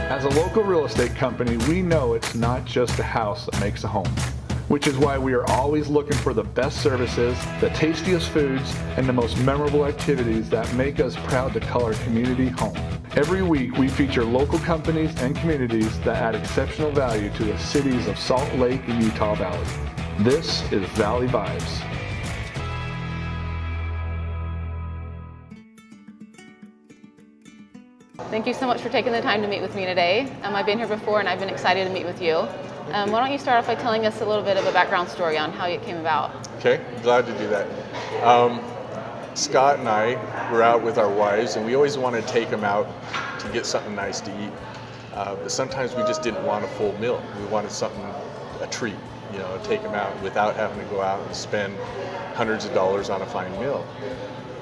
As a local real estate company, we know it's not just a house that makes a home, which is why we are always looking for the best services, the tastiest foods, and the most memorable activities that make us proud to call our community home. Every week, we feature local companies and communities that add exceptional value to the cities of Salt Lake and Utah Valley. This is Valley Vibes. Thank you so much for taking the time to meet with me today. I've been here before and I've been excited to meet with you. Why don't you start off by telling us a little bit of a background story on how it came about? Okay, glad to do that. Scott and I were out with our wives, and we always wanted to take them out to get something nice to eat. But sometimes we just didn't want a full meal. We wanted something, a treat, take them out without having to go out and spend hundreds of dollars on a fine meal.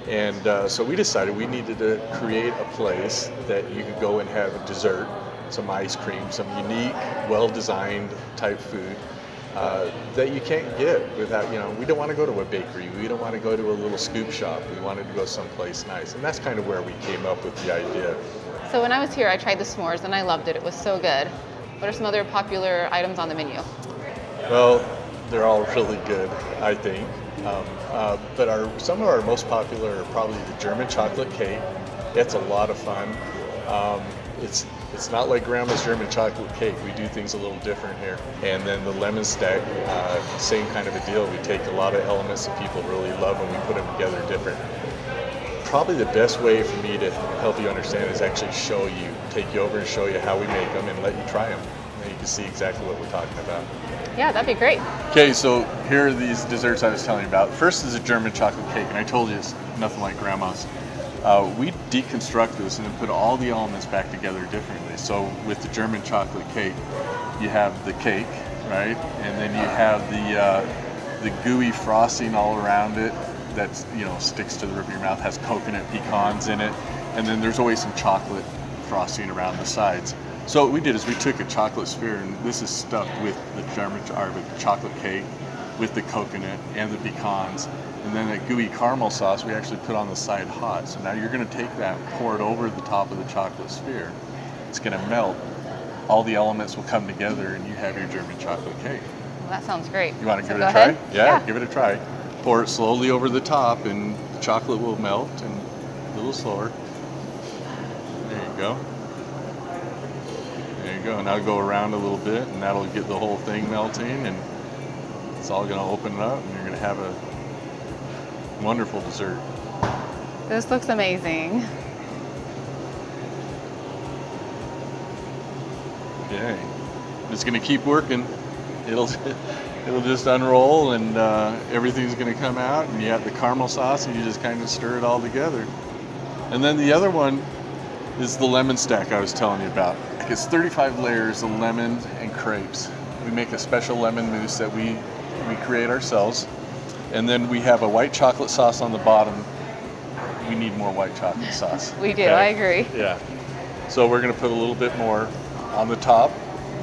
And so we decided we needed to create a place that you could go and have a dessert, some ice cream, some unique, well-designed type food that you can't get without, we don't want to go to a bakery. We don't want to go to a little scoop shop. We wanted to go someplace nice. And that's kind of where we came up with the idea. So when I was here, I tried the s'mores and I loved it. It was so good. What are some other popular items on the menu? Well, they're all really good, I think. But some of our most popular are probably the German chocolate cake. It's a lot of fun. It's not like Grandma's German chocolate cake. We do things a little different here. And then the lemon stack, same kind of a deal. We take a lot of elements that people really love and we put them together different. Probably the best way for me to help you understand is actually take you over and show you how we make them and let you try them. And you can see exactly what we're talking about. Yeah, that'd be great. Okay, so here are these desserts I was telling you about. First is a German chocolate cake, and I told you it's nothing like Grandma's. We deconstruct this and then put all the elements back together differently. So with the German chocolate cake, you have the cake, right? And then you have the gooey frosting all around it that sticks to the roof of your mouth, has coconut pecans in it, and then there's always some chocolate frosting around the sides. So what we did is we took a chocolate sphere, and this is stuffed with the chocolate cake, with the coconut and the pecans, and then that gooey caramel sauce we actually put on the side hot. So now you're going to take that, pour it over the top of the chocolate sphere. It's going to melt. All the elements will come together, and you have your German chocolate cake. Well, that sounds great. You want to give it a try? Yeah, give it a try. Pour it slowly over the top, and the chocolate will melt, and a little slower. There you go. There you go. Now go around a little bit, and that'll get the whole thing melting, and it's all going to open up, and you're going to have a wonderful dessert. This looks amazing. Okay. It's going to keep working. It'll just unroll, and everything's going to come out, and you have the caramel sauce, and you just kind of stir it all together. And then the other one is the lemon stack I was telling you about. It's 35 layers of lemon and crepes. We make a special lemon mousse that we create ourselves. And then we have a white chocolate sauce on the bottom. We need more white chocolate sauce. We do, okay. I agree. Yeah. So we're going to put a little bit more on the top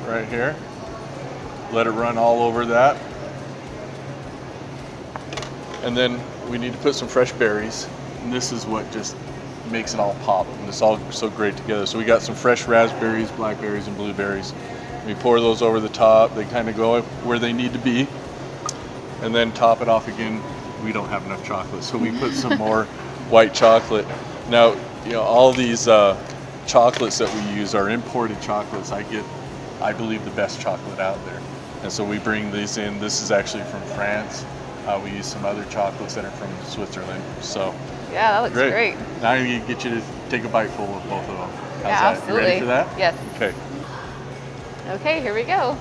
right here. Let it run all over that. And then we need to put some fresh berries. And this is what just makes it all pop, and it's all so great together. So we got some fresh raspberries, blackberries, and blueberries. We pour those over the top. They kind of go where they need to be, and then top it off again. We don't have enough chocolate, so we put some more white chocolate. Now, all these chocolates that we use are imported chocolates. I believe, the best chocolate out there, and so we bring these in. This is actually from France. We use some other chocolates that are from Switzerland. So. Yeah, that looks great. Now I'm going to get you to take a bite full of both of them. How's yeah, that? absolutely. You ready for that? Yes. Okay. Okay, here we go.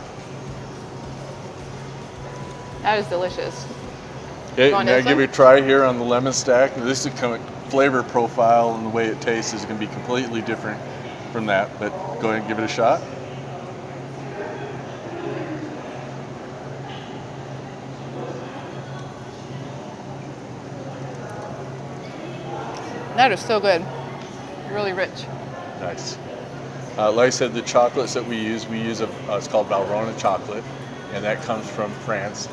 That is delicious. Okay, now give it a try here on the lemon stack. This is kind of flavor profile, and the way it tastes is going to be completely different from that, but go ahead and give it a shot. That is so good. Really rich. Nice. Like I said, the chocolates that we use it's called Valrhona chocolate, and that comes from France.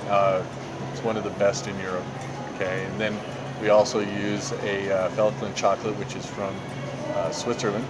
It's one of the best in Europe. Okay, and then we also use a Falkland chocolate, which is from Switzerland.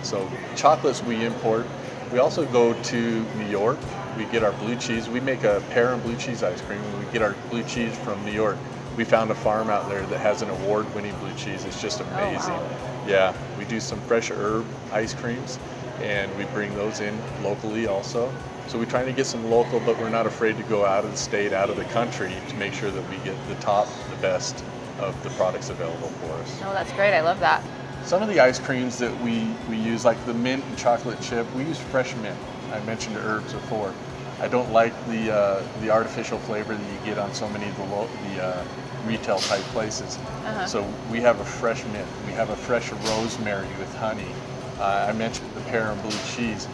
So chocolates we import. We also go to New York. We get our blue cheese. We make a pear and blue cheese ice cream, and we get our blue cheese from New York. We found a farm out there that has an award-winning blue cheese. It's just amazing. Oh, wow. Yeah, we do some fresh herb ice creams, and we bring those in locally also. So we're trying to get some local, but we're not afraid to go out of the state, out of the country to make sure that we get the top, the best of the products available for us. Oh, that's great. I love that. Some of the ice creams that we use, like the mint and chocolate chip, we use fresh mint. I mentioned the herbs before. I don't like the artificial flavor that you get on so many of the retail type places. So we have a fresh mint. We have a fresh rosemary with honey. I mentioned the pear and blue cheese.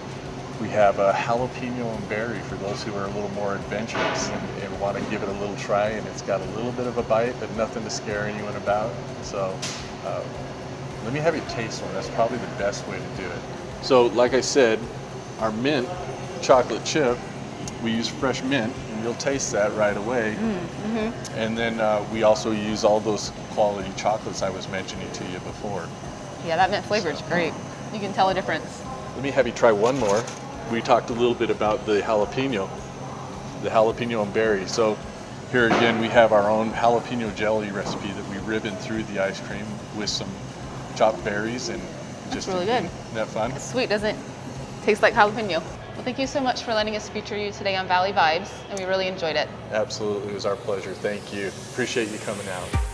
We have a jalapeno and berry for those who are a little more adventurous and want to give it a little try. And it's got a little bit of a bite, but nothing to scare anyone about. So let me have you taste one. That's probably the best way to do it. So like I said, our mint chocolate chip, we use fresh mint, and you'll taste that right away. And then we also use all those quality chocolates I was mentioning to you before. Yeah, that mint flavor is great. You can tell a difference. Let me have you try one more. We talked a little bit about the jalapeno and berry. So here again, we have our own jalapeno jelly recipe that we ribbon through the ice cream with some chopped berries and That's really good. Isn't that fun? It's sweet, doesn't it? Tastes like jalapeno. Well, thank you so much for letting us feature you today on Valley Vibes, and we really enjoyed it. Absolutely, it was our pleasure. Thank you. Appreciate you coming out.